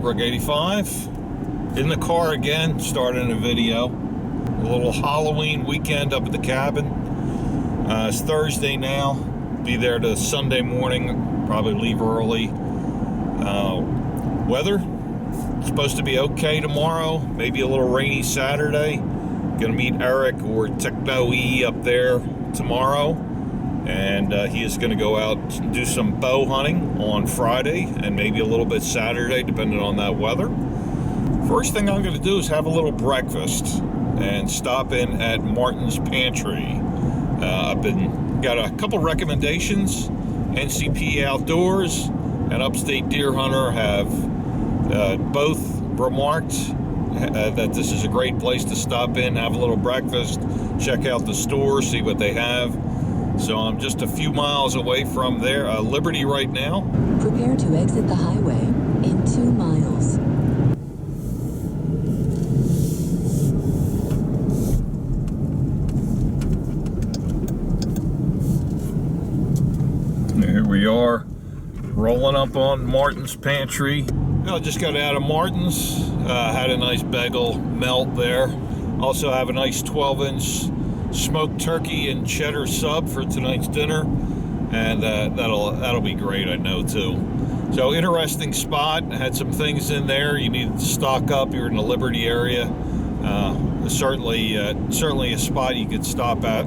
Greg 85 in the car again, starting a video. A little Halloween weekend up at the cabin. It's Thursday now. Be there to Sunday morning. Probably leave early. Weather supposed to be okay tomorrow. Maybe a little rainy Saturday. Gonna meet Eric or Techno E up there tomorrow, and he is going to go out and do some bow hunting on Friday and maybe a little bit Saturday, depending on that weather. First thing I'm going to do is have a little breakfast and stop in at Martin's Pantry. I've got a couple recommendations. NCP Outdoors and Upstate Deer Hunter have both remarked that this is a great place to stop in, have a little breakfast, check out the store, see what they have. So I'm just a few miles away from there, Liberty right now. Prepare to exit the highway in 2 miles. Here we are, rolling up on Martin's Pantry. I just got out of Martin's, had a nice bagel melt there. Also have a nice 12-inch smoked turkey and cheddar sub for tonight's dinner, and that'll be great, I know, too. So interesting spot. Had some things in there you need to stock up. You're in the Liberty area. Certainly a spot you could stop at.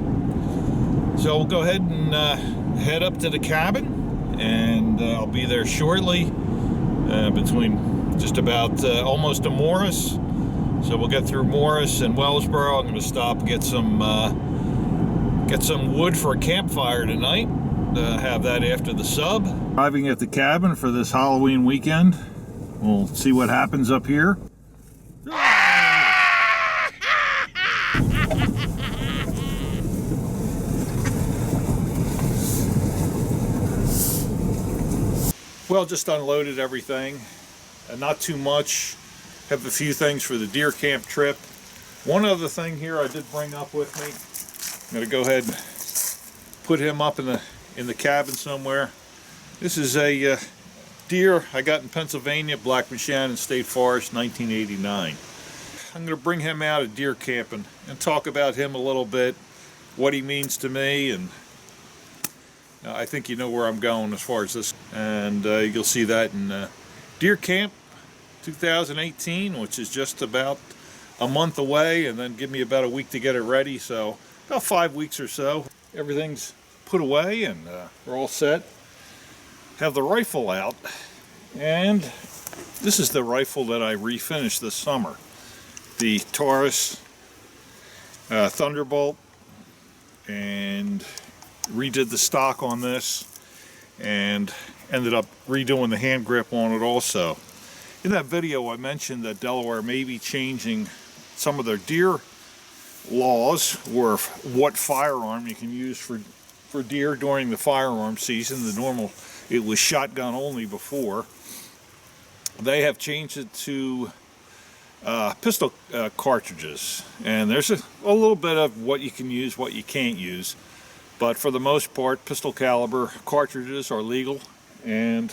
So we'll go ahead and head up to the cabin, and I'll be there shortly. Between just about almost to Morris. So we'll get through Morris and Wellsboro. I'm going to stop and get some wood for a campfire tonight. Have that after the sub. Arriving at the cabin for this Halloween weekend. We'll see what happens up here. Well, just unloaded everything, not too much. Have a few things for the deer camp trip. One other thing here I did bring up with me. I'm gonna go ahead and put him up in the cabin somewhere. This is a deer I got in Pennsylvania, Black Shannon State Forest, 1989. I'm gonna bring him out at deer camping and talk about him a little bit, what he means to me, and I think you know where I'm going as far as this, and you'll see that in Deer Camp 2018, which is just about a month away, and then give me about a week to get it ready, so about 5 weeks or so. Everything's put away, and we're all set. Have the rifle out, and this is the rifle that I refinished this summer. The Taurus Thunderbolt, and redid the stock on this and ended up redoing the hand grip on it also. In that video I mentioned that Delaware may be changing some of their deer laws, or what firearm you can use for deer during the firearm season. The normal, it was shotgun only before. They have changed it to pistol cartridges, and there's a little bit of what you can use, what you can't use. But for the most part, pistol caliber cartridges are legal, and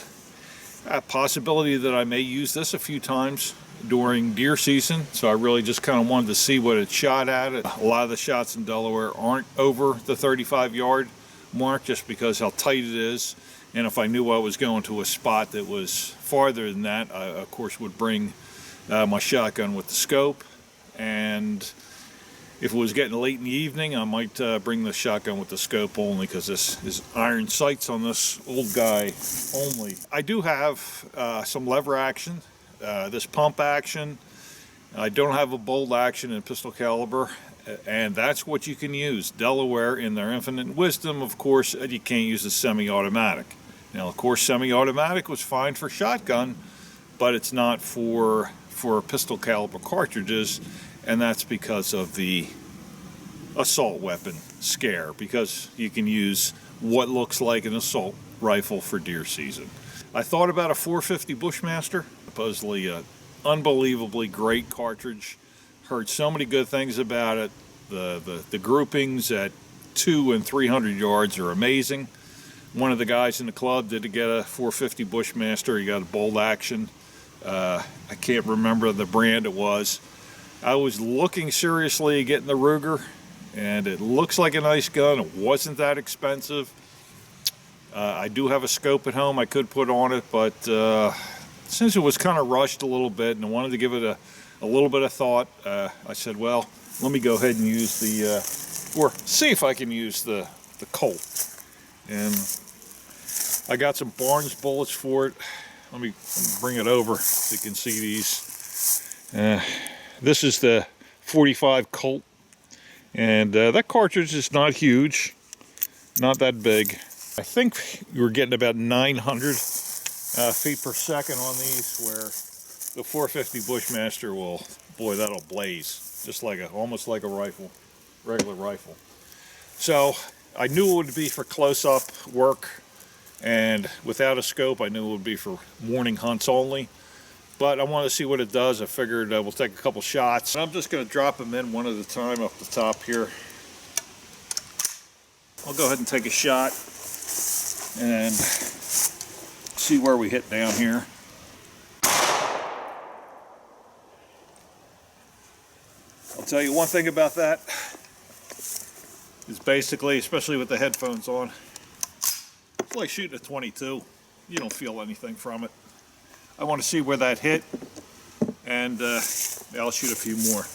a possibility that I may use this a few times during deer season. So I really just kind of wanted to see what it shot at. A lot of the shots in Delaware aren't over the 35-yard mark, just because how tight it is. And if I knew I was going to a spot that was farther than that, I of course would bring my shotgun with the scope. And if it was getting late in the evening, I might bring the shotgun with the scope only, because this is iron sights on this old guy only. I do have some lever action, this pump action. I don't have a bolt action in pistol caliber, and that's what you can use. Delaware, in their infinite wisdom, of course, you can't use a semi-automatic. Now, of course, semi-automatic was fine for shotgun, but it's not for pistol caliber cartridges. And that's because of the assault weapon scare, because you can use what looks like an assault rifle for deer season. I thought about a 450 Bushmaster, supposedly an unbelievably great cartridge. Heard so many good things about it. The groupings at 200 and 300 yards are amazing. One of the guys in the club did get a 450 Bushmaster. He got a bolt action. I can't remember the brand it was. I was looking seriously at getting the Ruger, and it looks like a nice gun. It wasn't that expensive. I do have a scope at home I could put on it, but since it was kind of rushed a little bit and I wanted to give it a little bit of thought, I said, well, let me go ahead and use or see if I can use the Colt. And I got some Barnes bullets for it. Let me bring it over so you can see these. This is the 45 Colt, and that cartridge is not huge, not that big. I think you were getting about 900 feet per second on these, where the 450 Bushmaster will, boy, that'll blaze, just like almost like a rifle, regular rifle. So I knew it would be for close-up work, and without a scope, I knew it would be for morning hunts only. But I wanted to see what it does. I figured we'll take a couple shots. I'm just going to drop them in one at a time up the top here. I'll go ahead and take a shot and see where we hit down here. I'll tell you one thing about that is basically, especially with the headphones on, it's like shooting a 22. You don't feel anything from it. I want to see where that hit, and I'll shoot a few more.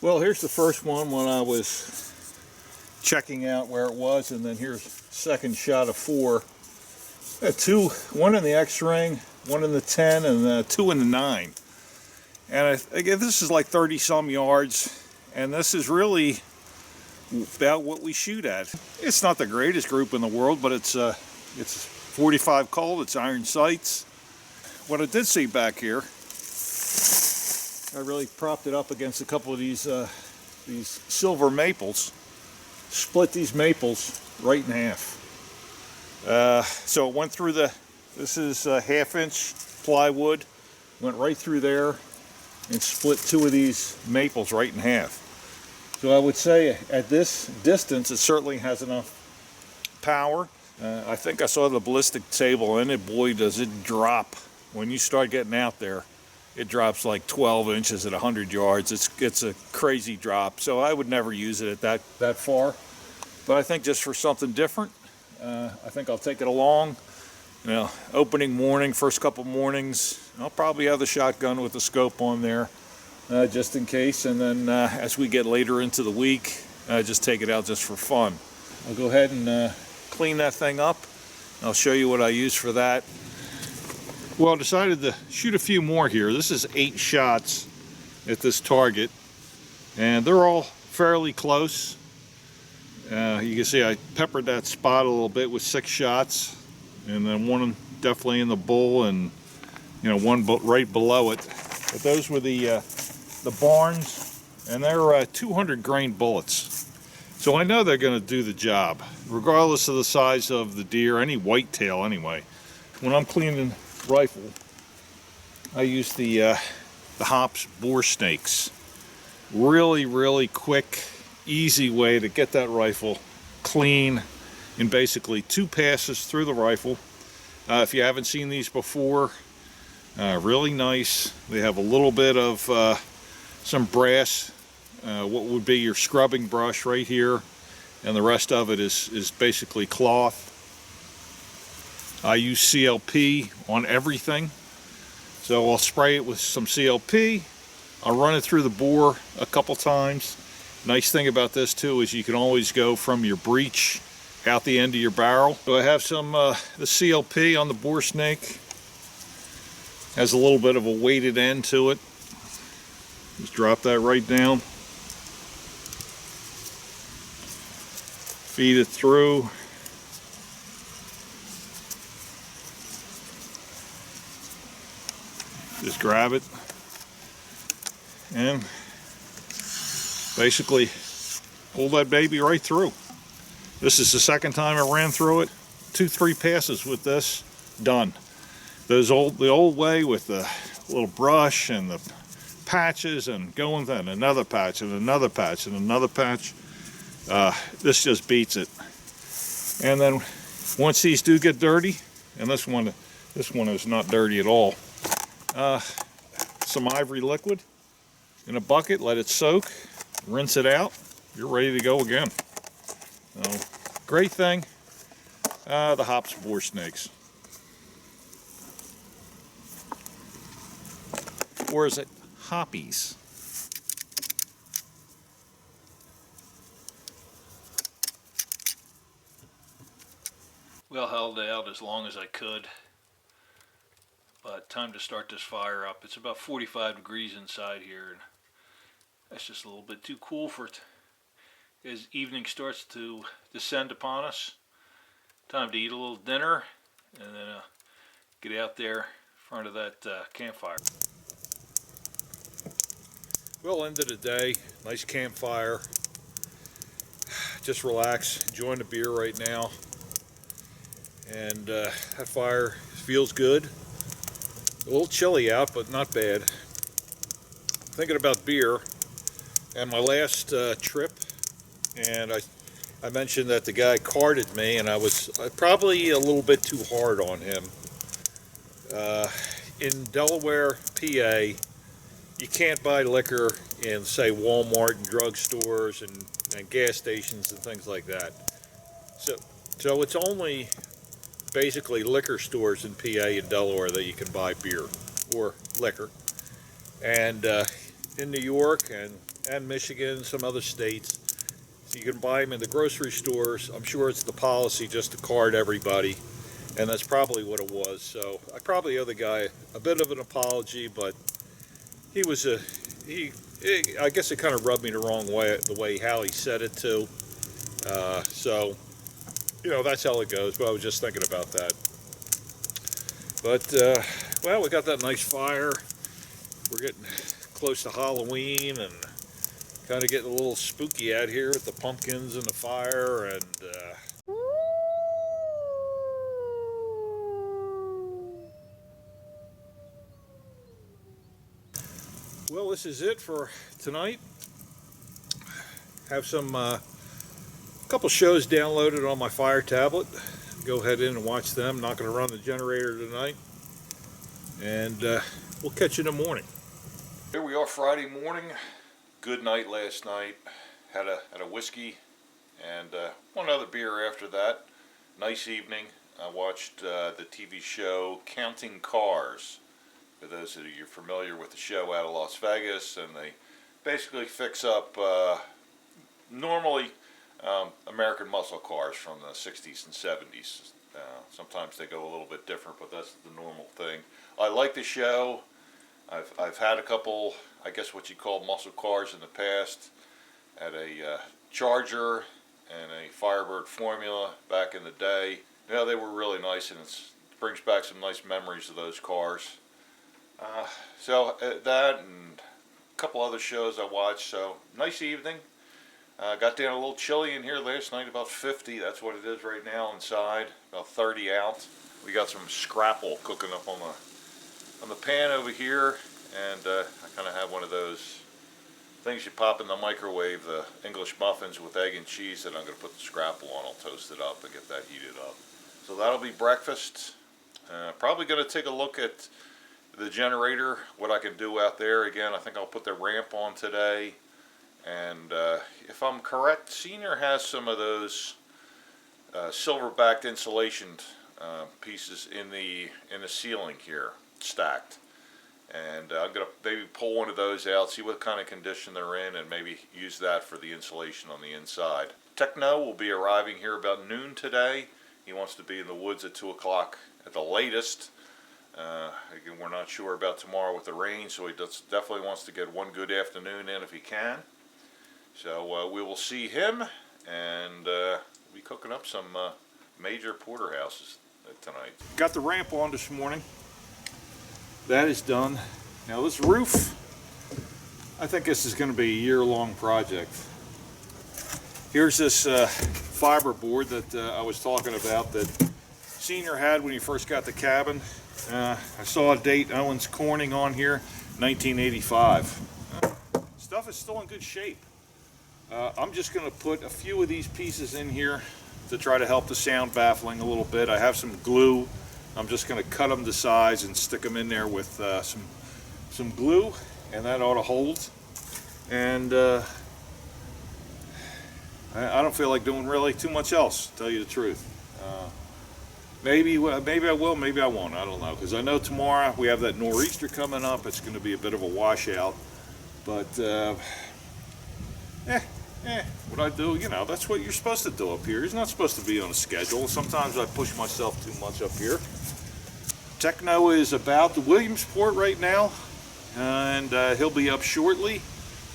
Well, here's the first one when I was checking out where it was, and then here's second shot of 4. One in the X ring, one in the 10, and 2 in the 9. And again, this is like 30 some yards. And this is really about what we shoot at. It's not the greatest group in the world, but it's 45 Colt, it's iron sights. What I did see back here, I really propped it up against a couple of these silver maples. Split these maples right in half. So it went through this is 1/2-inch plywood, went right through there and split 2 of these maples right in half. So I would say at this distance, it certainly has enough power. I think I saw the ballistic table in it. Boy, does it drop. When you start getting out there, it drops like 12 inches at 100 yards. It's a crazy drop. So I would never use it at that far. But I think just for something different, I think I'll take it along. You know, opening morning, first couple mornings, I'll probably have the shotgun with the scope on there. Just in case, and then as we get later into the week, just take it out just for fun. I'll go ahead and clean that thing up. I'll show you what I use for that. Well, I decided to shoot a few more here. This is 8 shots at this target, and they're all fairly close. You can see I peppered that spot a little bit with 6 shots, and then one definitely in the bull, and one right below it. But those were the Barnes, and they're 200 grain bullets. So I know they're going to do the job, regardless of the size of the deer, any whitetail anyway. When I'm cleaning rifle, I use the Hops bore snakes. Really, really quick, easy way to get that rifle clean in basically 2 passes through the rifle. If you haven't seen these before, really nice. They have a little bit of some brass, what would be your scrubbing brush right here, and the rest of it is basically cloth. I use CLP on everything, so I'll spray it with some CLP. I'll run it through the bore a couple times. Nice thing about this too is you can always go from your breech out the end of your barrel. So I have some the CLP on the bore snake. Has a little bit of a weighted end to it. Just drop that right down. Feed it through. Just grab it and basically pull that baby right through. This is the second time I ran through it. 2-3 passes with this, done. The old way with the little brush and the patches and going then another patch and another patch and another patch. This just beats it. And then once these do get dirty, and this one is not dirty at all. Some ivory liquid in a bucket, let it soak, rinse it out, you're ready to go again. So, great thing, the hop spore snakes. Or is it hoppies? Well, held out as long as I could, but time to start this fire up. It's about 45 degrees inside here, and that's just a little bit too cool for it. As evening starts to descend upon us, time to eat a little dinner, and then get out there in front of that campfire. Well, end of the day, nice campfire. Just relax, enjoying the beer right now. And that fire feels good. A little chilly out, but not bad. Thinking about beer and my last trip, and I mentioned that the guy carded me, and I was probably a little bit too hard on him. In Delaware, PA, you can't buy liquor in, say, Walmart and drugstores and gas stations and things like that. So it's only basically liquor stores in PA and Delaware that you can buy beer or liquor. And in New York and Michigan, some other states, so you can buy them in the grocery stores. I'm sure it's the policy just to card everybody, and that's probably what it was. So I probably owe the guy a bit of an apology, but he was I guess it kind of rubbed me the wrong way, the way Hallie said it too. So, you know, that's how it goes, but I was just thinking about that. But, well, we got that nice fire. We're getting close to Halloween and kind of getting a little spooky out here with the pumpkins and the fire. And well, this is it for tonight. Have some couple shows downloaded on my Fire tablet. Go ahead in and watch them. Not going to run the generator tonight, and we'll catch you in the morning. Here we are, Friday morning. Good night last night. Had a whiskey and one other beer after that. Nice evening. I watched the TV show Counting Cars. For those of you who are familiar with the show, out of Las Vegas, and they basically fix up normally American muscle cars from the 60s and 70s. Sometimes they go a little bit different, but that's the normal thing. I like the show. I've had a couple, I guess what you call muscle cars in the past. Had a Charger and a Firebird Formula back in the day. Yeah, they were really nice, and it brings back some nice memories of those cars. So that and a couple other shows I watched. So nice evening. Got down a little chilly in here last night, about 50. That's what it is right now inside. About 30 out. We got some scrapple cooking up on the pan over here, and I kind of have one of those things you pop in the microwave, the English muffins with egg and cheese that I'm going to put the scrapple on. I'll toast it up and get that heated up. So that'll be breakfast. Probably going to take a look at the generator, what I can do out there. Again, I think I'll put the ramp on today. And if I'm correct, Senior has some of those silver-backed insulation pieces in the ceiling here, stacked. And I'm going to maybe pull one of those out, see what kind of condition they're in, and maybe use that for the insulation on the inside. Techno will be arriving here about noon today. He wants to be in the woods at 2 o'clock at the latest. Again, we're not sure about tomorrow with the rain, so he definitely wants to get one good afternoon in if he can. So we will see him, and we'll be cooking up some major porterhouses tonight. Got the ramp on this morning. That is done. Now this roof, I think this is going to be a year-long project. Here's this fiber board that I was talking about that Senior had when he first got the cabin. I saw a date, Owens Corning, on here, 1985. Stuff is still in good shape. I'm just going to put a few of these pieces in here to try to help the sound baffling a little bit. I have some glue. I'm just going to cut them to size and stick them in there with some glue, and that ought to hold. And I don't feel like doing really too much else, to tell you the truth. Maybe I will, maybe I won't. I don't know, because I know tomorrow we have that nor'easter coming up. It's going to be a bit of a washout, but what I do, you know, that's what you're supposed to do up here. He's not supposed to be on a schedule. Sometimes I push myself too much up here. Techno is about to Williamsport right now, and he'll be up shortly.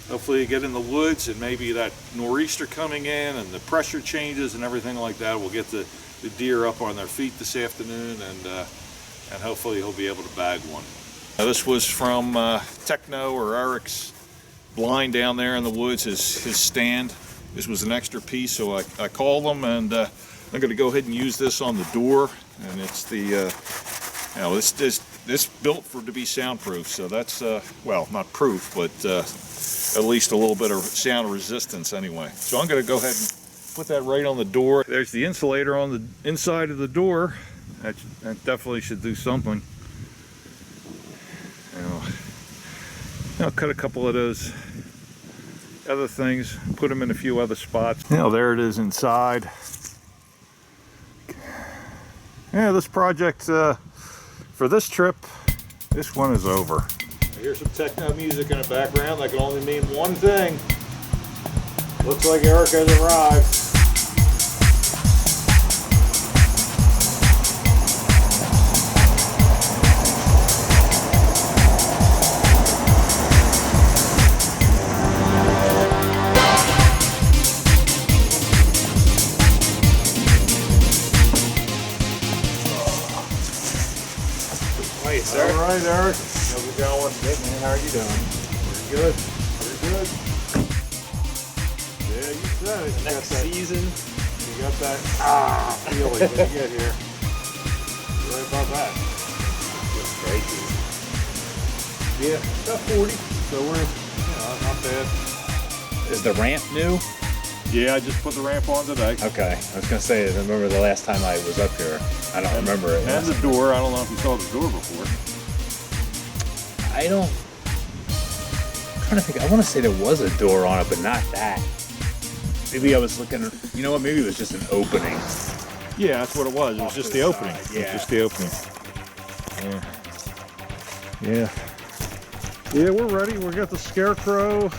Hopefully you get in the woods, and maybe that nor'easter coming in and the pressure changes and everything like that will get the deer up on their feet this afternoon, and hopefully he'll be able to bag one. Now, this was from Techno, or Eric's blind down there in the woods, his stand. This was an extra piece, so I called them, and I'm going to go ahead and use this on the door. And it's the, you know, this built to be soundproof, so that's well, not proof, but at least a little bit of sound resistance anyway. So I'm going to go ahead and put that right on the door. There's the insulator on the inside of the door. That definitely should do something. I'll cut a couple of those other things, put them in a few other spots. Now there it is inside. Yeah, this project for this trip, this one is over. I hear some techno music in the background. That can only mean one thing. Looks like Eric has arrived. All right, Eric. How's it going? Good, man. How are you doing? Pretty good. Pretty good. Yeah, you said it. Next season. You got that feeling when you get here. You're right about that. Just crazy. Yeah, about 40. So we're, you know, not bad. Is the ramp new? Yeah, I just put the ramp on today. Okay. I was going to say, I remember the last time I was up here. I don't remember it. And the door. I don't know if you saw the door before. I'm trying to think. I want to say there was a door on it, but not that. Maybe I was looking, you know what? Maybe it was just an opening. Yeah, that's what it was. It was just the opening. Side, It was just the opening. Yeah. Yeah, we're ready. We got the scarecrow.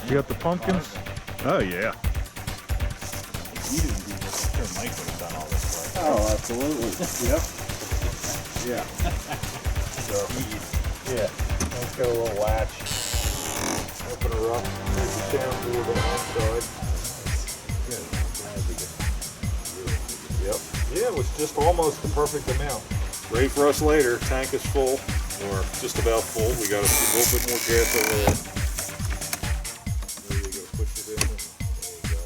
You got the pumpkins. Oh, yeah. If you didn't do this, I'm sure Mike would have done all this work. Oh, absolutely. Yep. Yeah. So, yeah. Let's get a little latch. Open her up. There's the sound door on the outside. Yep. Yeah, it was just almost the perfect amount. Ready for us later. Tank is full, or just about full. We got a little bit more gas over there. There you go. Push it in. And there you go.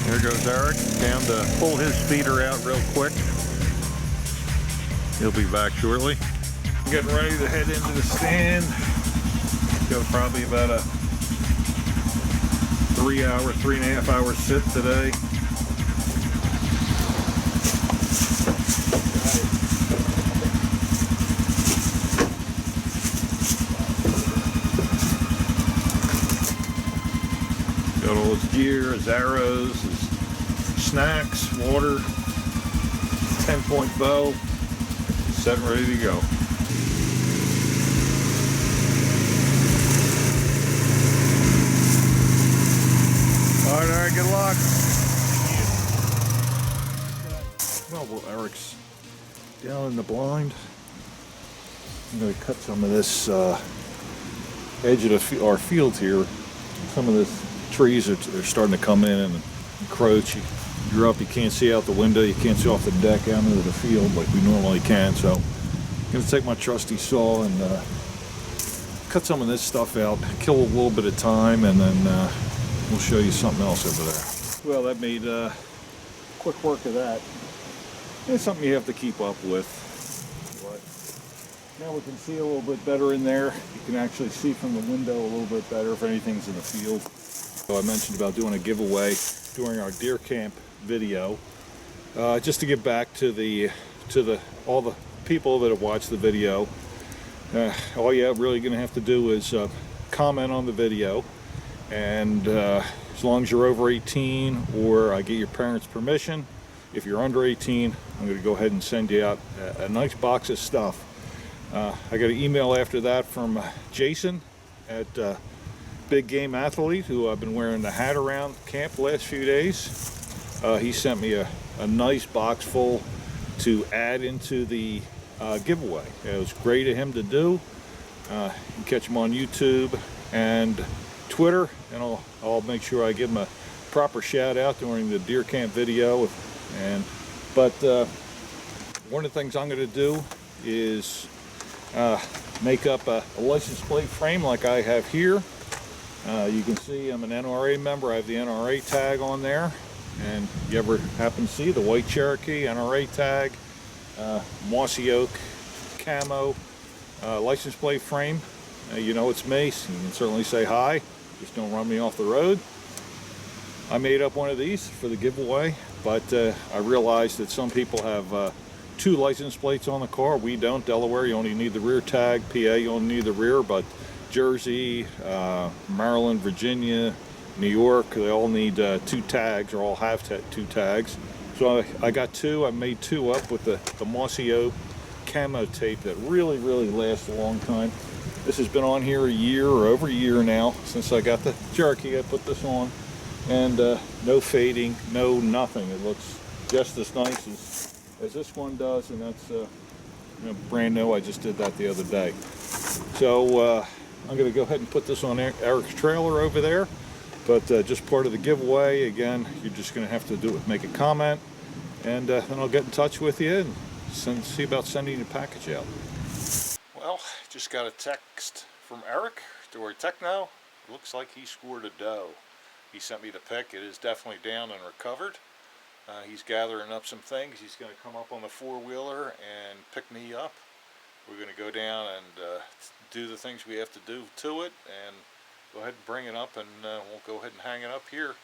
There goes Eric, down to pull his feeder out real quick. He'll be back shortly. Getting ready to head into the stand. Got probably about a 3.5 hour sit today. Got all his gear, his arrows, his snacks, water, 10-point bow, set and ready to go. All right, good luck. Well, Eric's down in the blind. I'm going to cut some of this edge of our field here. Some of the trees are starting to come in and encroach. You're up, you can't see out the window, you can't see off the deck out into the field like we normally can. So I'm going to take my trusty saw and cut some of this stuff out, kill a little bit of time, and then we'll show you something else over there. Well, that made quick work of that. It's something you have to keep up with. But now we can see a little bit better in there. You can actually see from the window a little bit better if anything's in the field. So I mentioned about doing a giveaway during our deer camp video, just to give back to all the people that have watched the video. All you're really going to have to do is comment on the video, and as long as you're over 18 or I get your parents' permission. If you're under 18, I'm going to go ahead and send you out a nice box of stuff. I got an email after that from Jason at Big Game Athlete, who I've been wearing the hat around camp the last few days. He sent me a nice box full to add into the giveaway. It was great of him to do. You can catch him on YouTube and Twitter, and I'll make sure I give him a proper shout out during the deer camp video. But one of the things I'm going to do is make up a license plate frame like I have here. You can see I'm an NRA member. I have the NRA tag on there, and you ever happen to see the white Cherokee NRA tag, mossy oak camo license plate frame, you know it's me, so you can certainly say hi, just don't run me off the road. I made up one of these for the giveaway, but I realized that some people have 2 license plates on the car. We don't. Delaware, you only need the rear tag. PA, you only need the rear, but Jersey, Maryland, Virginia, New York, they all need 2 tags, or all have 2 tags. So I got 2. I made 2 up with the mossy oak camo tape that really lasts a long time. This has been on here a year or over a year now since I got the Cherokee. I put this on, and no fading, no nothing. It looks just as nice as this one does, and that's brand new. I just did that the other day. So I'm going to go ahead and put this on Eric's trailer over there, but just part of the giveaway. Again, you're just going to have to make a comment, and then I'll get in touch with you and see about sending the package out. Well, just got a text from Eric to Techno. Looks like he scored a doe. He sent me the pic. It is definitely down and recovered. He's gathering up some things. He's going to come up on the 4-wheeler and pick me up. We're going to go down and do the things we have to do to it, and go ahead and bring it up, and we'll go ahead and hang it up here.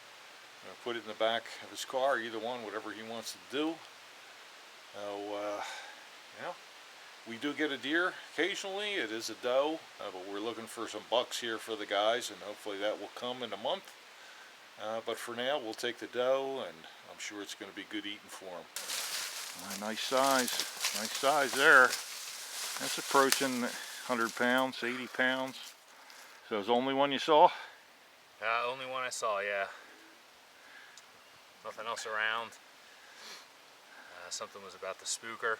Put it in the back of his car, either one, whatever he wants to do. We do get a deer occasionally. It is a doe, but we're looking for some bucks here for the guys, and hopefully that will come in a month. But for now, we'll take the doe, and I'm sure it's going to be good eating for him. Nice size there. That's approaching 100 pounds, 80 pounds. So it's the only one you saw? Only one I saw, yeah. Nothing else around. Something was about to spook her.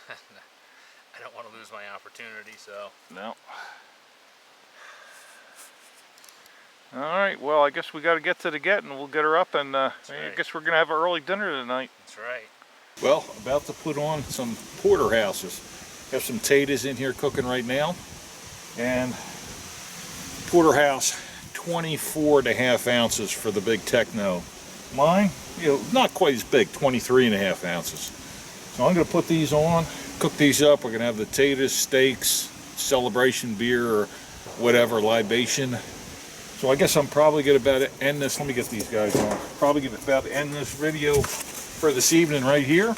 I don't want to lose my opportunity, so. No. Alright, well, I guess we got to get to the getting. We'll get her up, and I guess we're going to have an early dinner tonight. That's right. Well, about to put on some porterhouses. Have some potatoes in here cooking right now. And porterhouse, 24.5 ounces for the big Techno. Mine, not quite as big, 23.5 ounces. So I'm going to put these on, cook these up. We're going to have the potatoes, steaks, celebration beer, or whatever, libation. So I guess I'm probably going to about end this. Let me get these guys on. Probably going to about end this video for this evening right here.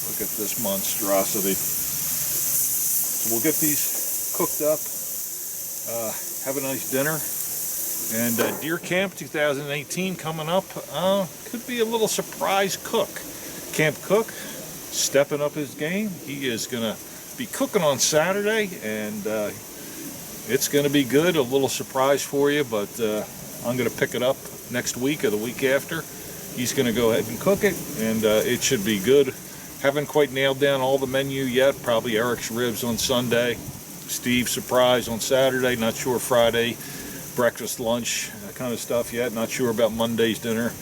Look at this monstrosity. So we'll get these cooked up, have a nice dinner, and Deer Camp 2018 coming up. Could be a little surprise cook. Camp Cook stepping up his game. He is going to be cooking on Saturday, and it's going to be good. A little surprise for you, but I'm going to pick it up next week or the week after. He's going to go ahead and cook it, and it should be good. Haven't quite nailed down all the menu yet. Probably Eric's ribs on Sunday, Steve's surprise on Saturday. Not sure Friday, breakfast, lunch, that kind of stuff yet. Not sure about Monday's dinner.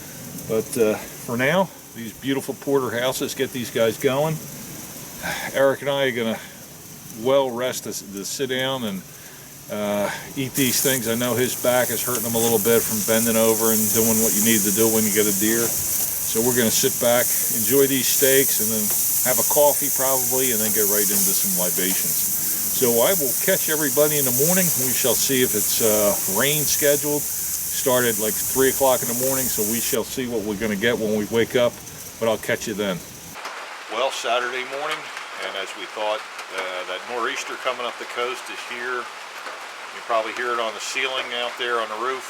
But for now, these beautiful porterhouses, get these guys going. Eric and I are going to well rest to sit down and eat these things. I know his back is hurting him a little bit from bending over and doing what you need to do when you get a deer. So we're going to sit back, enjoy these steaks, and then have a coffee probably, and then get right into some libations. So I will catch everybody in the morning. We shall see if it's rain scheduled. Started like 3 o'clock in the morning, so we shall see what we're going to get when we wake up, but I'll catch you then. Well, Saturday morning, and as we thought, that nor'easter coming up the coast is here. You probably hear it on the ceiling out there on the roof,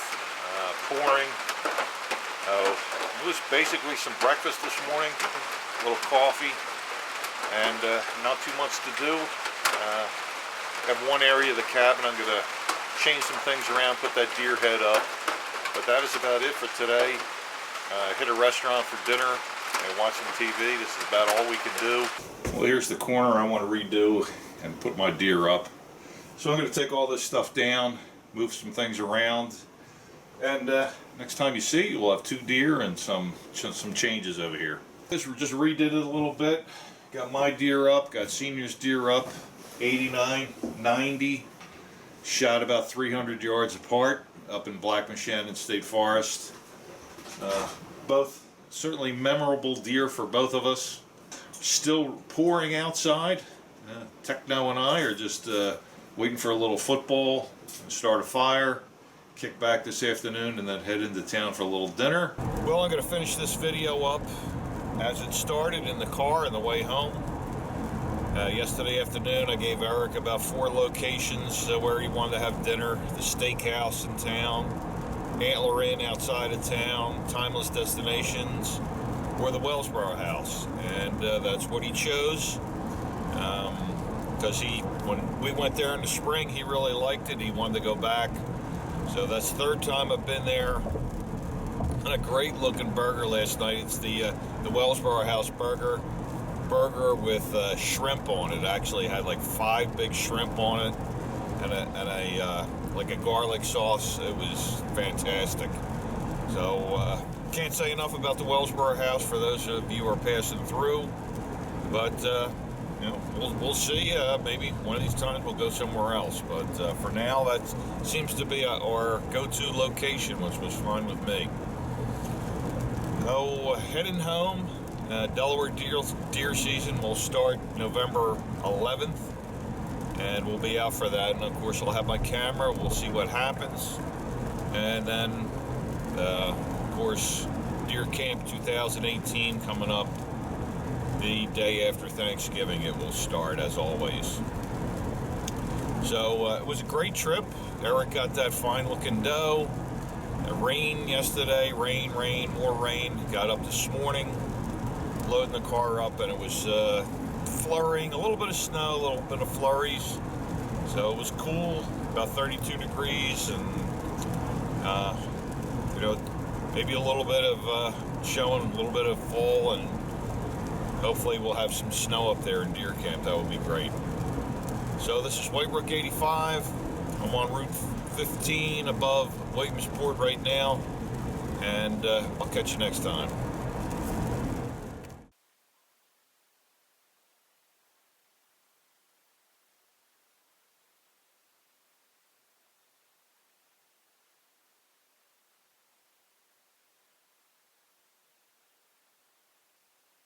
pouring. It was basically some breakfast this morning, a little coffee, and not too much to do. Have one area of the cabin I'm going to change some things around, put that deer head up, but that is about it for today. Hit a restaurant for dinner and watch some TV. This is about all we can do. Well, here's the corner I want to redo and put my deer up. So I'm going to take all this stuff down, move some things around, and next time you see, you'll have 2 deer and some changes over here. Just redid it a little bit. Got my deer up, got Senior's deer up, 89, 90. Shot about 300 yards apart up in Black Shannon State Forest. Both certainly memorable deer for both of us. Still pouring outside. Techno and I are just waiting for a little football, start a fire, kick back this afternoon, and then head into town for a little dinner. Well, I'm going to finish this video up as it started in the car on the way home. Yesterday afternoon, I gave Eric about 4 locations where he wanted to have dinner. The steakhouse in town, Antler Inn outside of town, Timeless Destinations, or the Wellsboro House. And that's what he chose. Because when we went there in the spring, he really liked it. He wanted to go back. So that's the 3rd time I've been there. And a great looking burger last night. It's the Wellsboro House burger with shrimp on it. Actually had like 5 big shrimp on it, and a like a garlic sauce. It was fantastic. So can't say enough about the Wellsboro House for those of you who are passing through. But you know, we'll see. Maybe one of these times we'll go somewhere else. But for now, that seems to be our go-to location, which was fine with me. So heading home. Delaware deer season will start November 11th, and we'll be out for that. And of course, I'll have my camera. We'll see what happens. And then, of course, Deer Camp 2018 coming up the day after Thanksgiving. It will start, as always. So it was a great trip. Eric got that fine-looking doe. Rain yesterday, rain, more rain. Got up this morning, loading the car up, and it was flurrying, a little bit of snow, a little bit of flurries. So it was cool, about 32 degrees, and you know, maybe a little bit of showing a little bit of fall, and hopefully we'll have some snow up there in Deer Camp. That would be great. So this is White Brook 85. I'm on Route 15 above Williamsport right now, and I'll catch you next time.